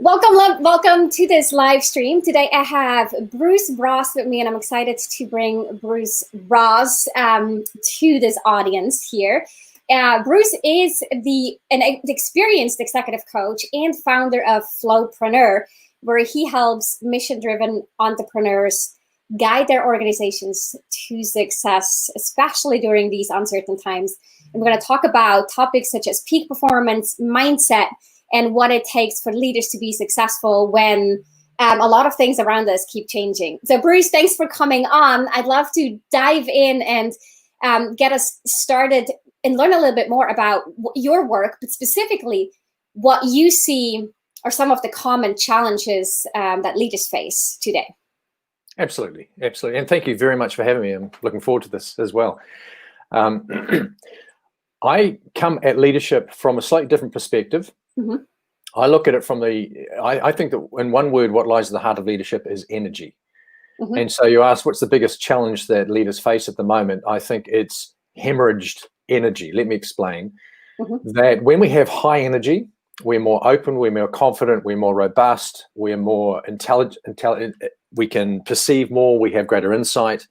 Welcome to this live stream. Today I have Bruce Ross with me, and I'm excited to bring Bruce Ross to this audience here. Bruce is an experienced executive coach and founder of FlowPreneur, where he helps mission-driven entrepreneurs guide their organizations to success, especially during these uncertain times. And we're going to talk about topics such as peak performance, mindset, and what it takes for leaders to be successful when a lot of things around us keep changing. So Bruce, thanks for coming on. I'd love to dive in and get us started and learn a little bit more about your work, but specifically what you see are some of the common challenges that leaders face today. Absolutely. And thank you very much for having me. I'm looking forward to this as well. I come at leadership from a slightly different perspective. Mm-hmm. I look at it from I think that in one word, what lies at the heart of leadership is energy. Mm-hmm. And so you ask, what's the biggest challenge that leaders face at the moment? I think it's hemorrhaged energy. Let me explain. Mm-hmm. That when we have high energy, we're more open, we're more confident, we're more robust, we're more intelligent, we can perceive more, we have greater insight.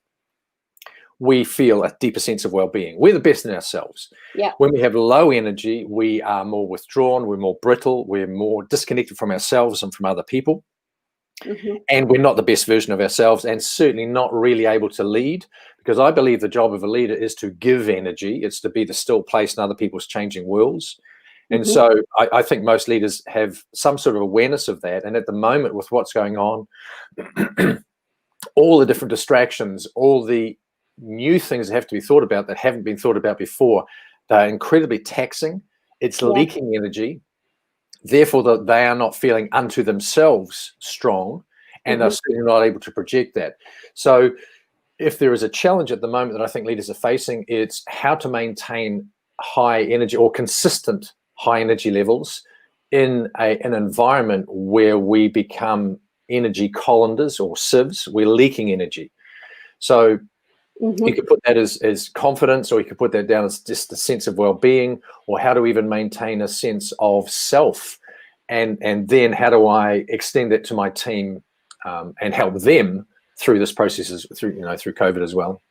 We feel a deeper sense of well-being. We're the best in ourselves. Yeah. When we have low energy, we are more withdrawn, we're more brittle, we're more disconnected from ourselves and from other people. Mm-hmm. And we're not the best version of ourselves, and certainly not really able to lead, because I believe the job of a leader is to give energy. It's to be the still place in other people's changing worlds. And mm-hmm. so I think most leaders have some sort of awareness of that. And at the moment, with what's going on, all the different distractions, all the new things that have to be thought about that haven't been thought about before, they're incredibly taxing. It's leaking energy. Therefore, they are not feeling unto themselves strong, and mm-hmm. they're certainly not able to project that. So if there is a challenge at the moment that I think leaders are facing, it's how to maintain high energy or consistent high energy levels in an environment where we become energy colanders or sieves. We're leaking energy. So mm-hmm. you could put that as confidence, or you could put that down as just a sense of well-being, or how to even maintain a sense of self, and then how do I extend that to my team and help them through this process, through COVID as well.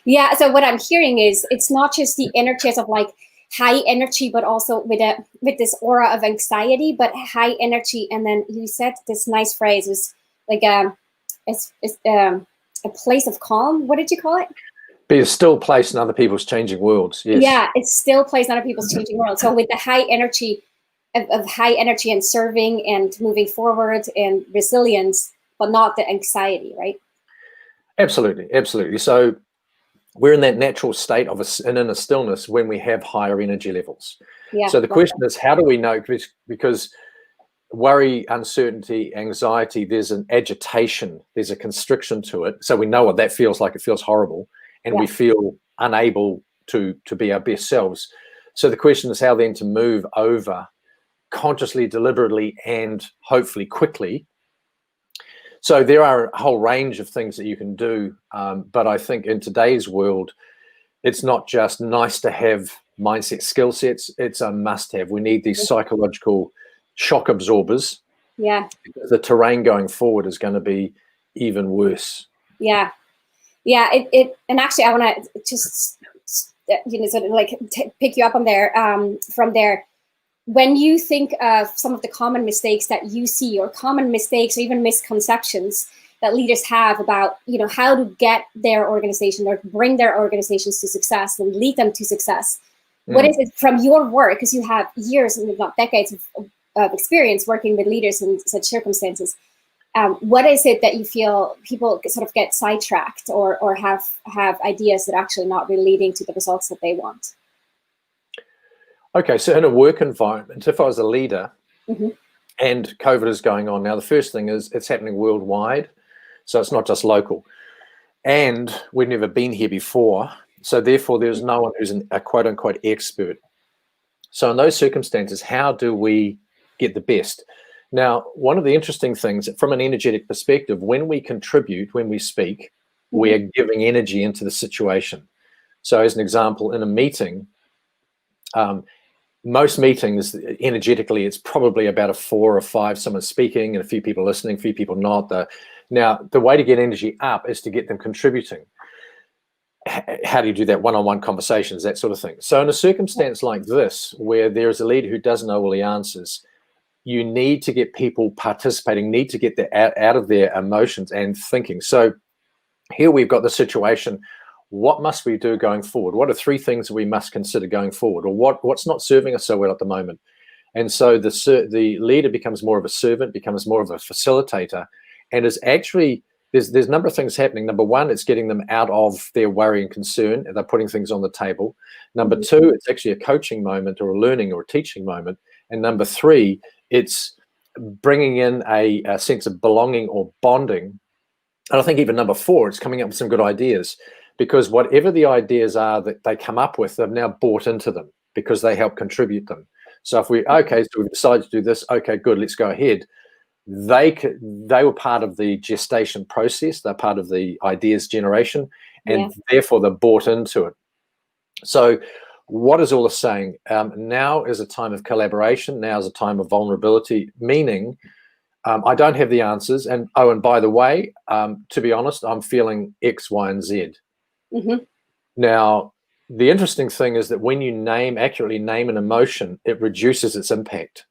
Yeah. So what I'm hearing is it's not just the energies of like high energy, but also with this aura of anxiety, but high energy. And then you said this nice phrase is like a place of calm. What did you call it? Be a still place in other people's changing worlds. Yes. Yeah, it's still place in other people's changing worlds. So with the high energy of high energy and serving and moving forward and resilience, but not the anxiety, right? Absolutely. So we're in that natural state of an inner stillness when we have higher energy levels. Yeah. So the question is, how do we know? Because worry, uncertainty, anxiety, there's an agitation, there's a constriction to it. So we know what that feels like. It feels horrible, and we feel unable to be our best selves. So the question is how then to move over consciously, deliberately, and hopefully quickly. So there are a whole range of things that you can do. But I think in today's world, it's not just nice to have mindset skill sets. It's a must have. We need these psychological shock absorbers. Yeah. The terrain going forward is going to be even worse. Yeah. And actually, I want to just, sort of like pick you up on there, from there. When you think of some of the common mistakes that you see, or common mistakes or even misconceptions that leaders have about, how to get their organization or bring their organizations to success and lead them to success, what is it from your work? Because you have years, if not decades of experience working with leaders in such circumstances. What is it that you feel people sort of get sidetracked or have ideas that are actually not really leading to the results that they want? Okay, so in a work environment, if I was a leader mm-hmm. and COVID is going on now, the first thing is it's happening worldwide. So it's not just local. And we've never been here before. So therefore, there's no one who's a quote unquote expert. So in those circumstances, how do we get the best? Now, one of the interesting things from an energetic perspective, when we contribute, when we speak, mm-hmm. we are giving energy into the situation. So as an example, in a meeting, most meetings, energetically, it's probably about a 4 or 5, someone speaking and a few people listening, a few people not. Now, the way to get energy up is to get them contributing. How do you do that? One-on-one conversations, that sort of thing. So in a circumstance like this, where there is a leader who doesn't know all the answers, you need to get people participating, need to get out of their emotions and thinking. So here we've got the situation. What must we do going forward? What are 3 things we must consider going forward? Or what's not serving us so well at the moment? And so the leader becomes more of a servant, becomes more of a facilitator, and is actually, there's a number of things happening. Number 1, it's getting them out of their worry and concern, and they're putting things on the table. Number 2, it's actually a coaching moment or a learning or a teaching moment. And number 3, it's bringing in a sense of belonging or bonding. And I think even number 4, it's coming up with some good ideas, because whatever the ideas are that they come up with, they've now bought into them because they help contribute them. So if we've decided to do this, okay, good, let's go ahead. They were part of the gestation process. They're part of the ideas generation, and therefore they're bought into it. So what is all this saying? Now is a time of collaboration. Now is a time of vulnerability, meaning I don't have the answers. And by the way, to be honest, I'm feeling X, Y, and Z. Now, the interesting thing is that when you accurately name an emotion, it reduces its impact.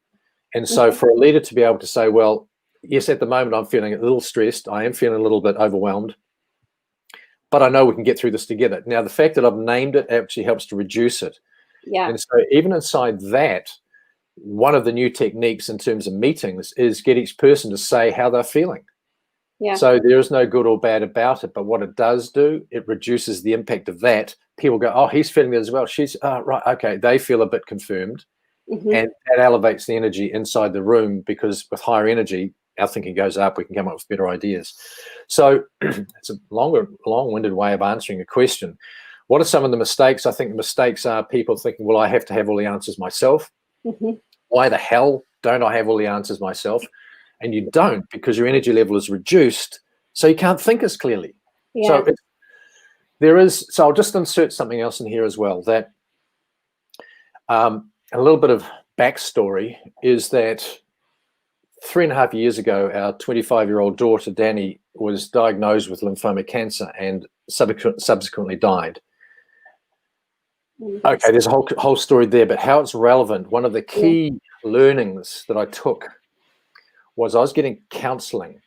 And so for a leader to be able to say, well, yes, at the moment I'm feeling a little stressed, I am feeling a little bit overwhelmed, but I know we can get through this together. Now, the fact that I've named it actually helps to reduce it. Yeah. And so even inside that, one of the new techniques in terms of meetings is get each person to say how they're feeling. Yeah. So there is no good or bad about it, but what it does do, it reduces the impact of that. People go, oh, he's feeling it as well. She's, right, okay. They feel a bit confirmed. And that elevates the energy inside the room, because with higher energy, our thinking goes up, we can come up with better ideas. So it's a long-winded way of answering a question. What are some of the mistakes? I think the mistakes are people thinking, well, I have to have all the answers myself. Why the hell don't I have all the answers myself? And you don't, because your energy level is reduced, so you can't think as clearly. Yeah. So I'll just insert something else in here as well, that a little bit of backstory is that 3.5 years ago, our 25-year-old daughter, Danny, was diagnosed with lymphoma cancer and subsequently died. Okay, there's a whole story there, but how it's relevant, one of the key learnings that I took was I was getting counseling.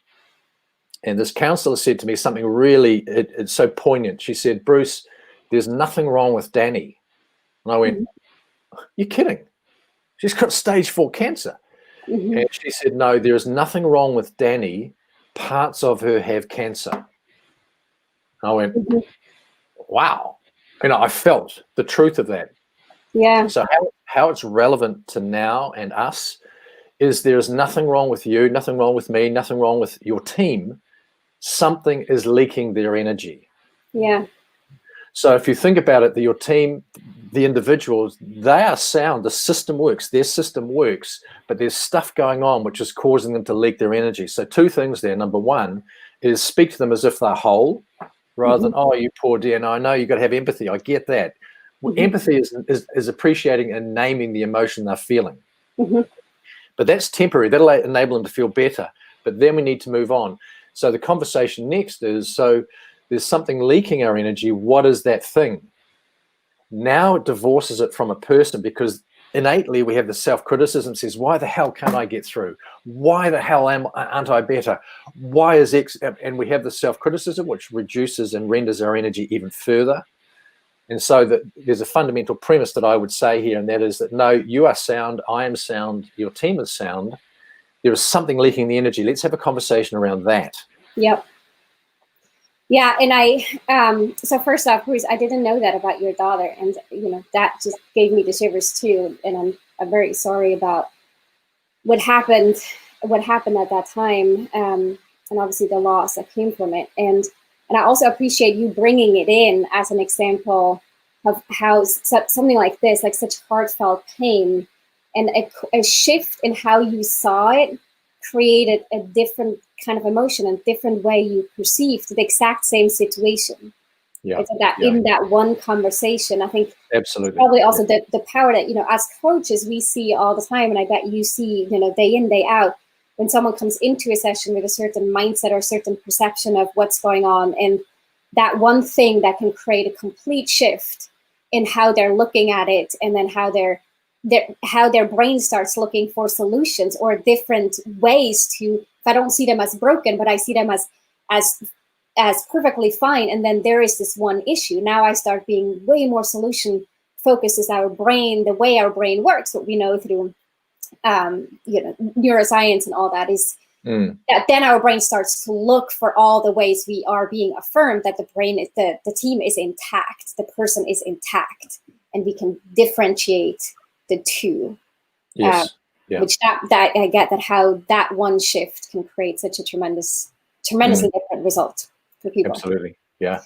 And this counselor said to me something really, it's so poignant. She said, Bruce, there's nothing wrong with Danny. And I went, you're kidding. She's got stage 4 cancer. And she said, no, there is nothing wrong with Danny. Parts of her have cancer. And I went, wow. I felt the truth of that. Yeah. So how it's relevant to now and us is there's nothing wrong with you, nothing wrong with me, nothing wrong with your team. Something is leaking their energy. Yeah. So if you think about it, that your team, the individuals, they are sound. The system works. Their system works, but there's stuff going on which is causing them to leak their energy. So 2 things there. Number 1 is speak to them as if they're whole, rather than, oh, you poor dear. No, I know you've got to have empathy. I get that. Well, empathy is appreciating and naming the emotion they're feeling. But that's temporary. That'll enable them to feel better. But then we need to move on. So the conversation next is, so there's something leaking our energy. What is that thing? Now it divorces it from a person, because innately we have the self-criticism, says, why the hell can't I get through? Why the hell aren't I better? Why is X? And we have the self-criticism, which reduces and renders our energy even further. And so there's a fundamental premise that I would say here, and that is that, no, you are sound, I am sound, your team is sound. There is something leaking the energy. Let's have a conversation around that. Yep. Yeah, and so first off, Bruce, I didn't know that about your daughter, and that just gave me the shivers too. And I'm very sorry about what happened at that time, and obviously the loss that came from it. And I also appreciate you bringing it in as an example of how something like this, like such heartfelt pain, and a shift in how you saw it created a different kind of emotion and different way you perceived the exact same situation. Yeah. It's that in that one conversation, I think Absolutely. Probably also the power that, as coaches, we see all the time, and I bet you see, day in, day out, when someone comes into a session with a certain mindset or a certain perception of what's going on, and that one thing that can create a complete shift in how they're looking at it, and then how their brain starts looking for solutions or different ways to, if I don't see them as broken, but I see them as perfectly fine, and then there is this one issue. Now I start being way more solution focused as our brain, the way our brain works, what we know through neuroscience and all that is that then our brain starts to look for all the ways we are being affirmed that the brain is the team is intact, the person is intact, and we can differentiate the two. Yes. Which that I get that how that one shift can create such a tremendously different result for people. Absolutely. Yeah.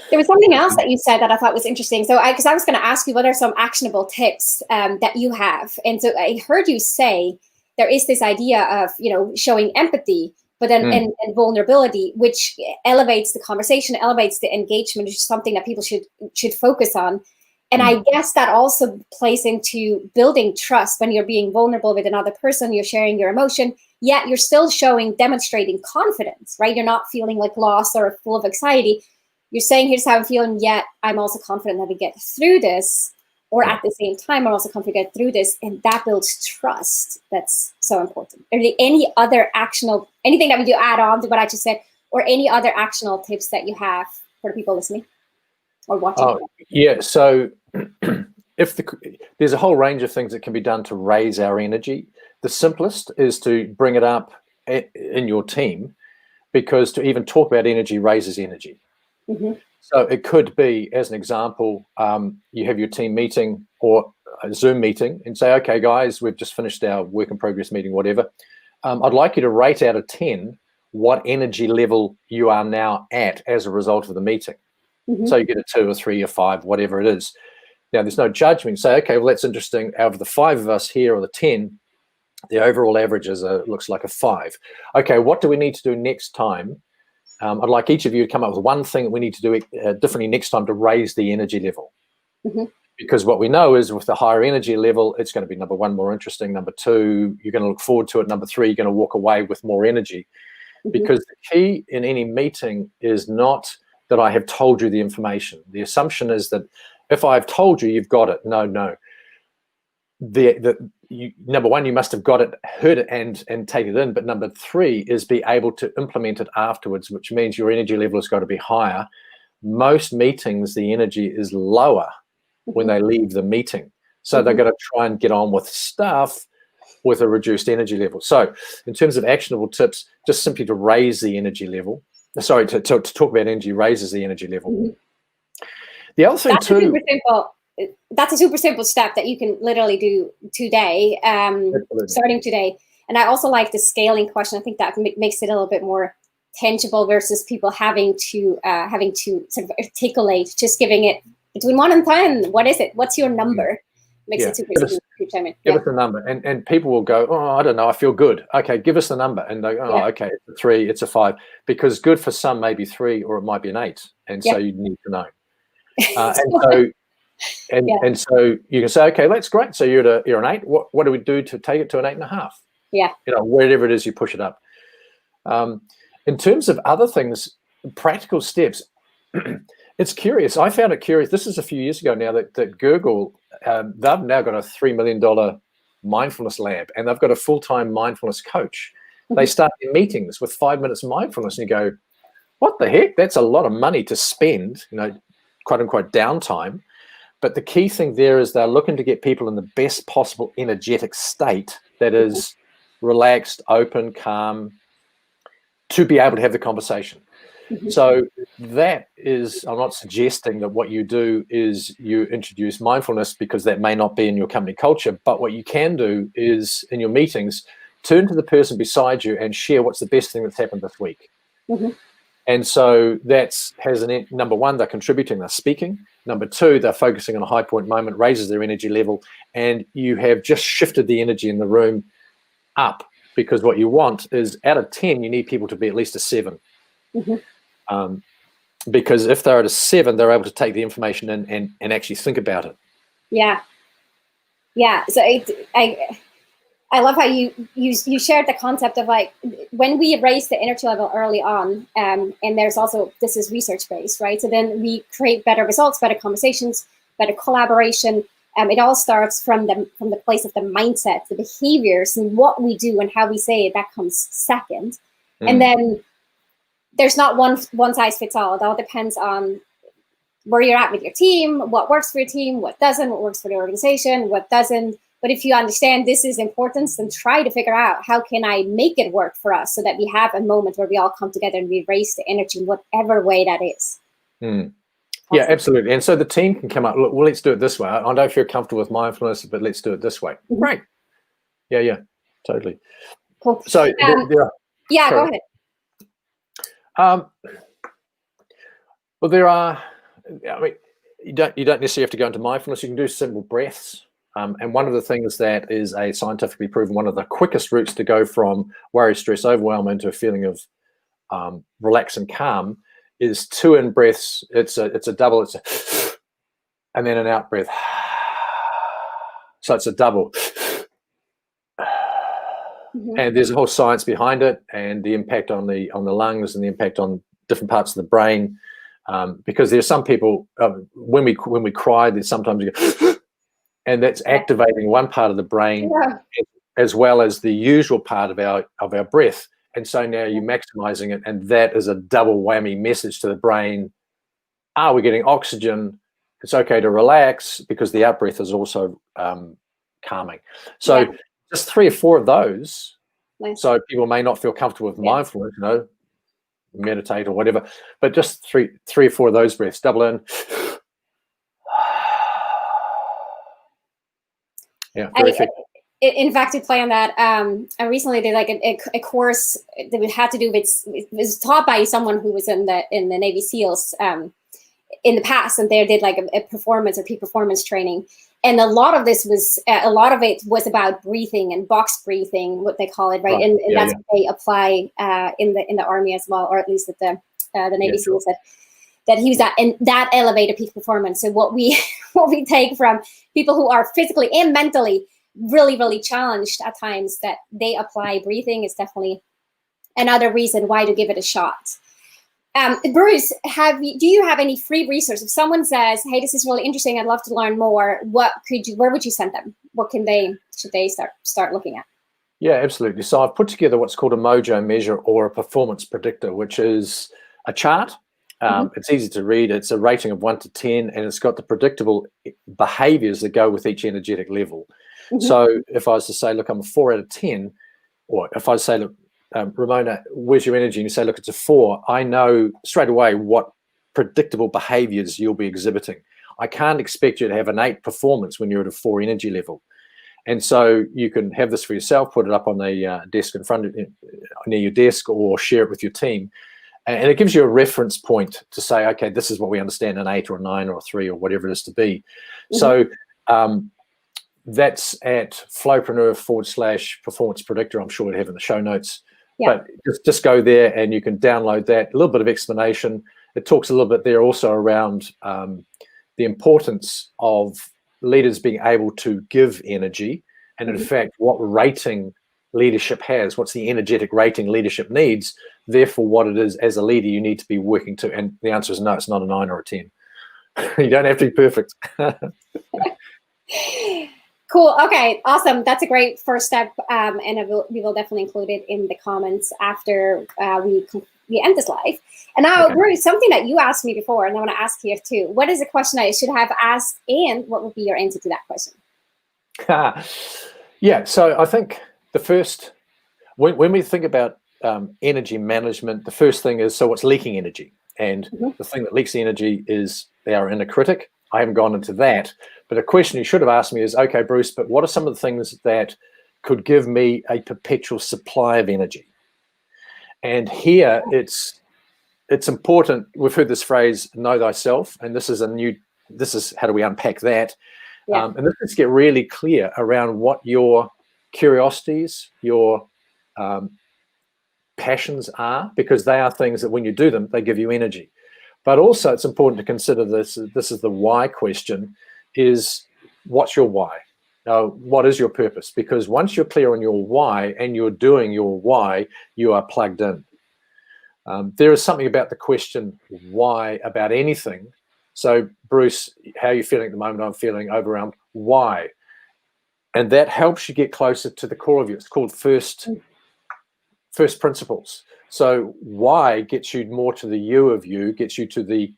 There was something else that you said that I thought was interesting. So because I was going to ask you, what are some actionable tips that you have? And so I heard you say there is this idea of, showing empathy, but then and vulnerability, which elevates the conversation, elevates the engagement, which is something that people should focus on. And I guess that also plays into building trust. When you're being vulnerable with another person, you're sharing your emotion, yet you're still demonstrating confidence, right? You're not feeling like lost or full of anxiety. You're saying, here's how I'm feeling, yet I'm also confident that we get through this. Or at the same time, I'm also confident to get through this. And that builds trust. That's so important. Are there any other anything that you add on to what I just said, or any other actionable tips that you have for the people listening or watching? Yeah, so there's a whole range of things that can be done to raise our energy. The simplest is to bring it up in your team, because to even talk about energy raises energy. So it could be, as an example, you have your team meeting or a Zoom meeting and say, okay, guys, we've just finished our work in progress meeting, whatever. I'd like you to rate out of 10 what energy level you are now at as a result of the meeting. So you get a 2 or 3 or 5, whatever it is. Now, there's no judgment. Say, okay, well, that's interesting. Out of the 5 of us here, or the 10, the overall average looks like a 5. Okay, what do we need to do next time? I'd like each of you to come up with one thing that we need to do differently next time to raise the energy level. Because what we know is with the higher energy level, it's going to be, number 1, more interesting. Number 2, you're going to look forward to it. Number 3, you're going to walk away with more energy. Because the key in any meeting is not that I have told you the information. The assumption is that if I've told you, you've got it. No. Number 1, you must have got it, heard it, and taken it in. But number 3 is be able to implement it afterwards, which means your energy level has got to be higher. Most meetings, the energy is lower when they leave the meeting. So they're going to try and get on with stuff with a reduced energy level. So in terms of actionable tips, just simply to raise the energy level. Sorry, to talk about energy raises the energy level. The other thing that's a super simple step that you can literally do today, starting today. And I also like the scaling question. I think that makes it a little bit more tangible versus people having to sort of articulate, just giving it between 1 and 10. What is it? What's your number? Makes it super easy to chime in. Give us the number, and people will go, oh, I don't know, I feel good. Okay, give us the number, and they go, okay, it's a 3, it's a 5, because good for some may be 3, or it might be an 8, and so you need to know. And so you can say, okay, that's great. So you're an 8. What do we do to take it to an 8.5? Yeah, wherever it is you push it up. In terms of other things, practical steps. It's curious. I found it curious. This is a few years ago now that Google, they've now got a $3 million mindfulness lab, and they've got a full-time mindfulness coach. They start their meetings with 5 minutes mindfulness, and you go, what the heck? That's a lot of money to spend, quote unquote downtime. But the key thing there is they're looking to get people in the best possible energetic state that is relaxed, open, calm, to be able to have the conversation. So that is, I'm not suggesting that what you do is you introduce mindfulness, because that may not be in your company culture, but what you can do is in your meetings, turn to the person beside you and share what's the best thing that's happened this week. And so number 1, they're contributing, they're speaking. Number 2, they're focusing on a high point moment, raises their energy level, and you have just shifted the energy in the room up, because what you want is, out of 10, you need people to be at least a 7. because if they're at a 7, they're able to take the information in and actually think about it. Yeah. So I love how you shared the concept of like when we raise the energy level early on, and there's also, this is research based, right? So then we create better results, better conversations, better collaboration. It all starts from the place of the mindset, the behaviors, and what we do and how we say it. That comes second, and then there's not one size fits all. It all depends on where you're at with your team, what works for your team, what doesn't, what works for the organization, what doesn't. But if you understand this is important, then try to figure out how can I make it work for us so that we have a moment where we all come together and we raise the energy in whatever way that is. Yeah, absolutely. And so the team can come up, look, well, let's do it this way. I don't feel comfortable with mindfulness, but let's do it this way. Great. Yeah, totally. Cool. So go ahead. Well, there are, I mean, you don't necessarily have to go into mindfulness. You can do simple breaths. And one of the things that is a scientifically proven, one of the quickest routes to go from worry, stress, overwhelm into a feeling of relax and calm is 2 in breaths. It's a double. It's a, and then an out breath. So it's a double. And there's a whole science behind it, and the impact on the lungs and the impact on different parts of the brain. Because there's some people when we cry, there's sometimes you go, and that's activating one part of the brain as well as the usual part of our breath. And so now you're maximizing it, and that is a double whammy message to the brain. We're getting oxygen. It's okay to relax, because the out breath is also calming. So just 3 or 4 of those. Nice. So people may not feel comfortable with mindfulness, meditate or whatever, but just three or 4 of those breaths, double in. Yeah, very effective. In fact, to play on that, I recently did like a course that we had to do with, it was taught by someone who was in the Navy SEALs in the past, and they did like a performance or peak performance training. And a lot of it was about breathing and box breathing, what they call it, right? And that's what they apply in the Army as well, or at least at the Navy SEALs that he was at, and that elevated peak performance. So what we take from people who are physically and mentally really, really challenged at times, that they apply breathing, is definitely another reason why to give it a shot. Bruce, do you have any free resource? If someone says, "Hey, this is really interesting, I'd love to learn more," where would you send them? What should they start looking at? Yeah, absolutely. So I've put together what's called a mojo measure, or a performance predictor, which is a chart. It's easy to read. It's a rating of 1 to 10, and it's got the predictable behaviors that go with each energetic level. So if I was to say, look, I'm a 4 out of 10, or if I say, look, Ramona, where's your energy? And you say, look, it's a 4. I know straight away what predictable behaviors you'll be exhibiting. I can't expect you to have an 8 performance when you're at a 4 energy level. And so you can have this for yourself, put it up on the desk in front of you, near your desk, or share it with your team. And it gives you a reference point to say, okay, this is what we understand an 8 or a 9 or a 3 or whatever it is to be. So that's at FlowPreneur /performance predictor. I'm sure we'd have in the show notes. But just go there and you can download that. A little bit of explanation. It talks a little bit there also around the importance of leaders being able to give energy, and in fact, what rating leadership has, what's the energetic rating leadership needs, therefore what it is as a leader you need to be working to. And the answer is no, it's not a 9 or a 10. You don't have to be perfect. Cool. Okay. Awesome. That's a great first step, and we will definitely include it in the comments after we end this live. And now, Bruce, something that you asked me before, and I want to ask you too. What is a question I should have asked, and what would be your answer to that question? Yeah. So I think the first, when we think about energy management, the first thing is, so what's leaking energy? And the thing that leaks the energy is our inner critic. I haven't gone into that, but a question you should have asked me is, okay, Bruce, but what are some of the things that could give me a perpetual supply of energy? And here it's important. We've heard this phrase, know thyself, and this is how do we unpack that? And let's get really clear around what your curiosities, your passions are, because they are things that when you do them, they give you energy. But also it's important to consider this is the why question, is what's your why? What is your purpose? Because once you're clear on your why and you're doing your why, you are plugged in. There is something about the question why about anything. So Bruce, how are you feeling at the moment? I'm feeling overwhelmed. Why? And that helps you get closer to the core of you. It's called first principles. So why gets you more to the you of you, gets you to the,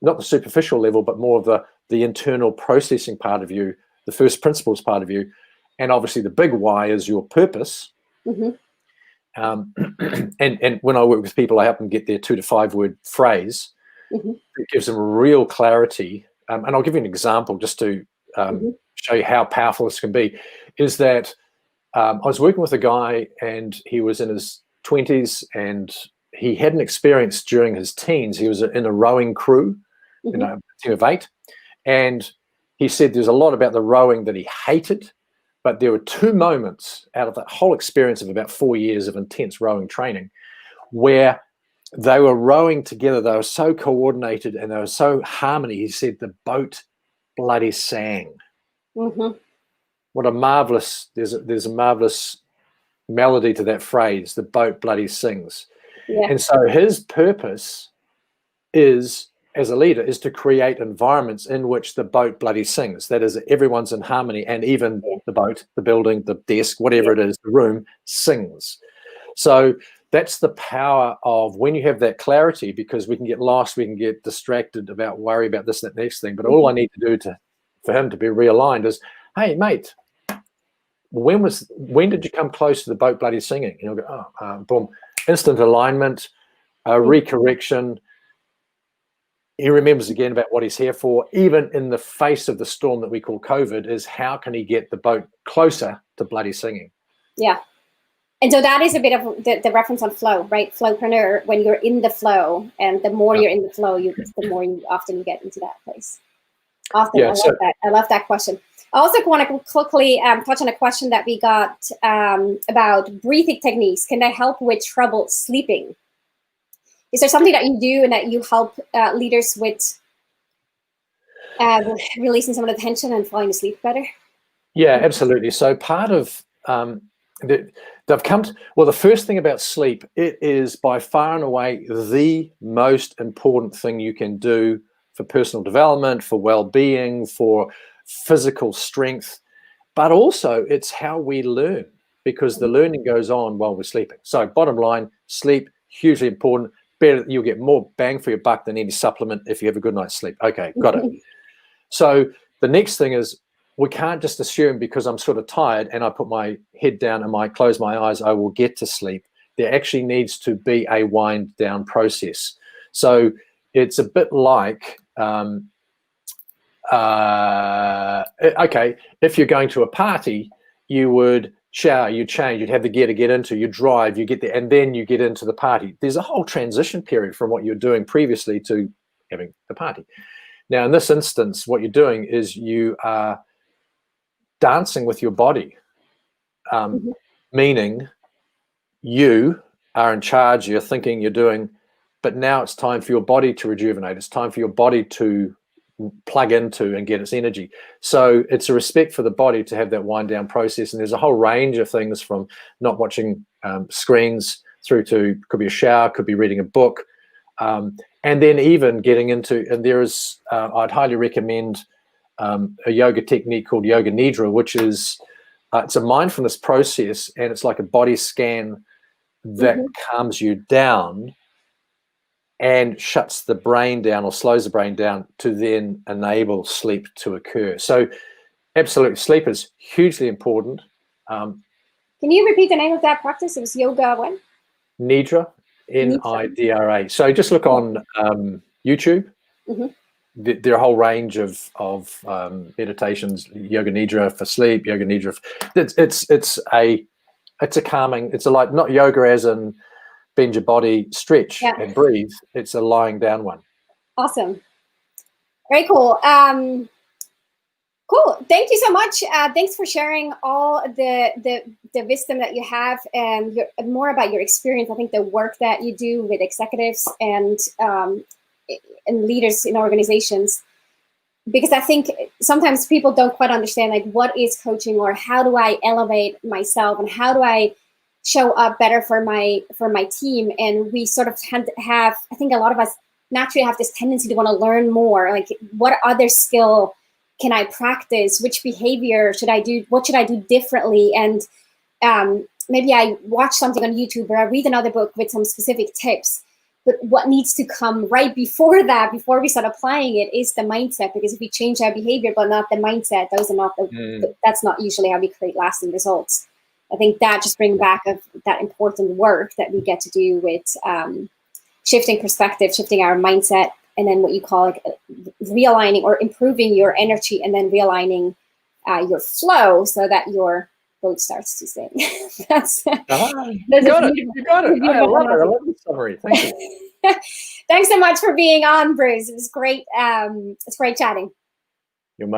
not the superficial level, but more of the internal processing part of you, the first principles part of you. And obviously the big why is your purpose. And when I work with people, I help them get their 2 to 5 word phrase. It gives them real clarity. And I'll give you an example just to show you how powerful this can be, is that I was working with a guy and he was in his 20s and he had an experience during his teens. He was in a rowing crew, in a team of 8. And he said there's a lot about the rowing that he hated, but there were 2 moments out of that whole experience of about 4 years of intense rowing training where they were rowing together. They were so coordinated and they were so harmony. He said the boat bloody sang. What a marvelous, there's a marvelous melody to that phrase, the boat bloody sings. And so his purpose is, as a leader, is to create environments in which the boat bloody sings. That is, everyone's in harmony, and even the boat, the building, the desk, whatever it is, the room sings. So that's the power of when you have that clarity, because we can get lost, we can get distracted about worry about this, that next thing. But all I need to do for him to be realigned is, hey, mate, when did you come close to the boat bloody singing? And he'll go, boom, instant alignment, recorrection. He remembers again about what he's here for, even in the face of the storm that we call COVID, is how can he get the boat closer to bloody singing? Yeah. And so that is a bit of the reference on flow, right? FlowPreneur, when you're in the flow, and the more you're in the flow, the more you get into that place. Awesome. I love that. I love that question. I also want to quickly touch on a question that we got about breathing techniques. Can they help with trouble sleeping? Is there something that you do and that you help leaders with releasing some of the tension and falling asleep better? Yeah, absolutely. So part of they've come to, well, the first thing about sleep, it is by far and away the most important thing you can do for personal development, for well-being, for physical strength, but also it's how we learn, because the learning goes on while we're sleeping. So bottom line, sleep, hugely important. Better, you'll get more bang for your buck than any supplement if you have a good night's sleep. Okay, got it. So the next thing is, we can't just assume because I'm sort of tired and I put my head down and I close my eyes, I will get to sleep. There actually needs to be a wind down process. So it's a bit like, okay, if you're going to a party, you would shower, you change, you'd have the gear to get into, you drive, you get there, and then you get into the party. There's a whole transition period from what you're doing previously to having the party. Now, in this instance, what you're doing is you are dancing with your body, meaning you are in charge, you're thinking, you're doing, but now it's time for your body to rejuvenate. It's time for your body to plug into and get its energy. So it's a respect for the body to have that wind down process. And there's a whole range of things, from not watching screens through to, could be a shower, could be reading a book, and then even getting into, and there is, I'd highly recommend a yoga technique called Yoga Nidra, which is, it's a mindfulness process, and it's like a body scan that calms you down and shuts the brain down or slows the brain down to then enable sleep to occur. So absolutely, sleep is hugely important. Can you repeat the name of that practice? It was yoga what? Nidra, Nidra. So just look on YouTube. There are a whole range of meditations, Yoga Nidra for sleep, Yoga Nidra. It's a calming, it's a like, not yoga as in bend your body, stretch and breathe. It's a lying down one. Awesome. Very cool. Cool. Thank you so much. Thanks for sharing all the wisdom that you have and more about your experience. I think the work that you do with executives and and leaders in organizations, because I think sometimes people don't quite understand like what is coaching, or how do I elevate myself, and how do I show up better for my team. And we sort of tend to have, I think a lot of us naturally have this tendency to want to learn more, like what other skill can I practice, which behavior should I do, what should I do differently. And maybe I watch something on YouTube, or I read another book with some specific tips. But what needs to come right before that, before we start applying it, is the mindset. Because if we change our behavior but not the mindset, those are not that's not usually how we create lasting results. I think that just brings back of that important work that we get to do with shifting perspective, shifting our mindset, and then what you call like realigning or improving your energy, and then realigning your flow so that your boat starts to sink. that's you got it. You got it. I love it. I love the summary. Thank you. Thanks so much for being on, Bruce. It was great. It's great chatting. You're most